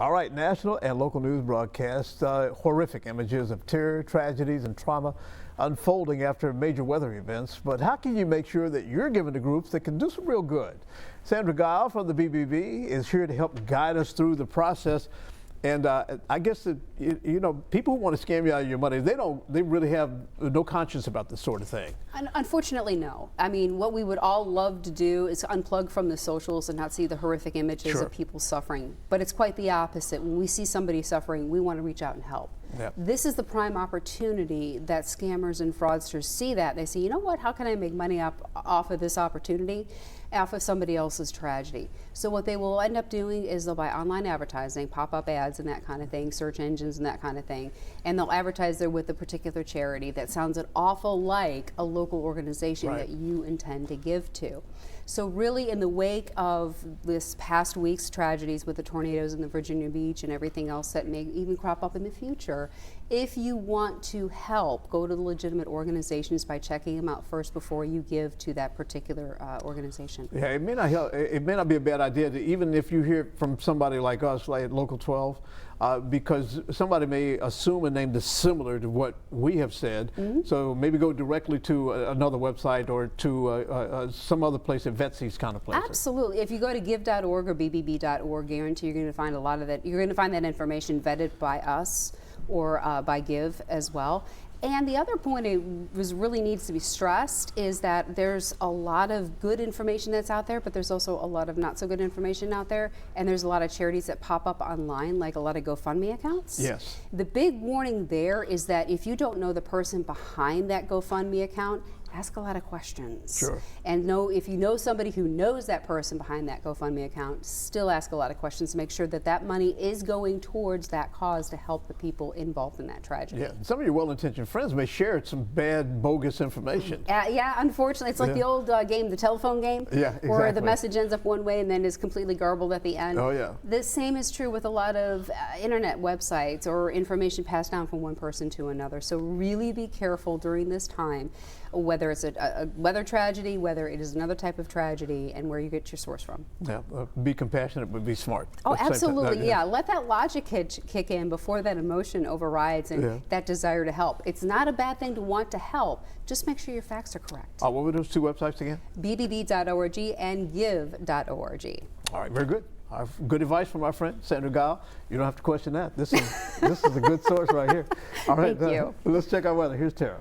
All right, national and local news broadcasts, horrific images of terror, tragedies, and trauma unfolding after major weather events. But how can you make sure that you're given to groups that can do some real good? Sandra Guile from the BBB is here to help guide us through the process. And I guess that, you know, people who want to scam you out of your money, they really have no conscience about this sort of thing. Unfortunately, no. I mean, what we would all love to do is unplug from the socials and not see the horrific images of people suffering. But it's quite the opposite. When we see somebody suffering, we want to reach out and help. Yep. This is the prime opportunity that scammers and fraudsters see that. They say, you know what, how can I make money off of this opportunity, off of somebody else's tragedy? So what they will end up doing is they'll buy online advertising, pop-up ads and that kind of thing, search engines and that kind of thing, and they'll advertise there with a particular charity that sounds an awful like a local organization that you intend to give to. So really, in the wake of this past week's tragedies with the tornadoes in the Virginia Beach and everything else that may even crop up in the future, if you want to help, go to the legitimate organizations by checking them out first before you give to that particular organization. Yeah, it may not help. It may not be a bad idea to, even if you hear from somebody like us, like Local 12, because somebody may assume a name that's similar to what we have said. So maybe go directly to another website or to some other place that vets these kind of places. Absolutely. If you go to give.org or bbb.org, guarantee you're going to find a lot of that. You're going to find that information vetted by us or by Give as well. And the other point it really needs to be stressed is that there's a lot of good information that's out there, but there's also a lot of not so good information out there. And there's a lot of charities that pop up online, like a lot of GoFundMe accounts. Yes. The big warning there is that if you don't know the person behind that GoFundMe account, ask a lot of questions. Sure. And if you know somebody who knows that person behind that GoFundMe account, still ask a lot of questions to make sure that that money is going towards that cause to help the people involved in that tragedy. Yeah, some of your well-intentioned friends may share some bad, bogus information. Yeah, unfortunately, it's like the old game, the telephone game, where the message ends up one way and then is completely garbled at the end. Oh, yeah. The same is true with a lot of internet websites or information passed down from one person to another. So really be careful during this time, whether it's a weather tragedy, whether it is another type of tragedy, and where you get your source from. Yeah, be compassionate, but be smart. Oh, absolutely, yeah. Let that logic kick in before that emotion overrides and that desire to help. It's not a bad thing to want to help. Just make sure your facts are correct. What were those two websites again? BBB.org and give.org. All right, very good. Good advice from our friend Sandra Guile. You don't have to question that. This is a good source right here. All right, Thank you. Let's check our weather. Here's Tara.